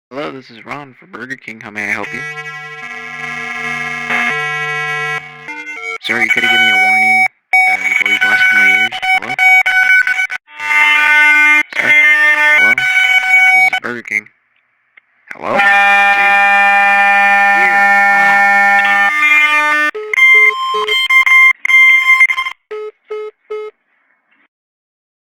Hello, this is Ron for Burger King. How may I help you? Sir, you could have given me a warning before you blasted my ears. Hello? Sir? Hello? This is Burger King. Hello?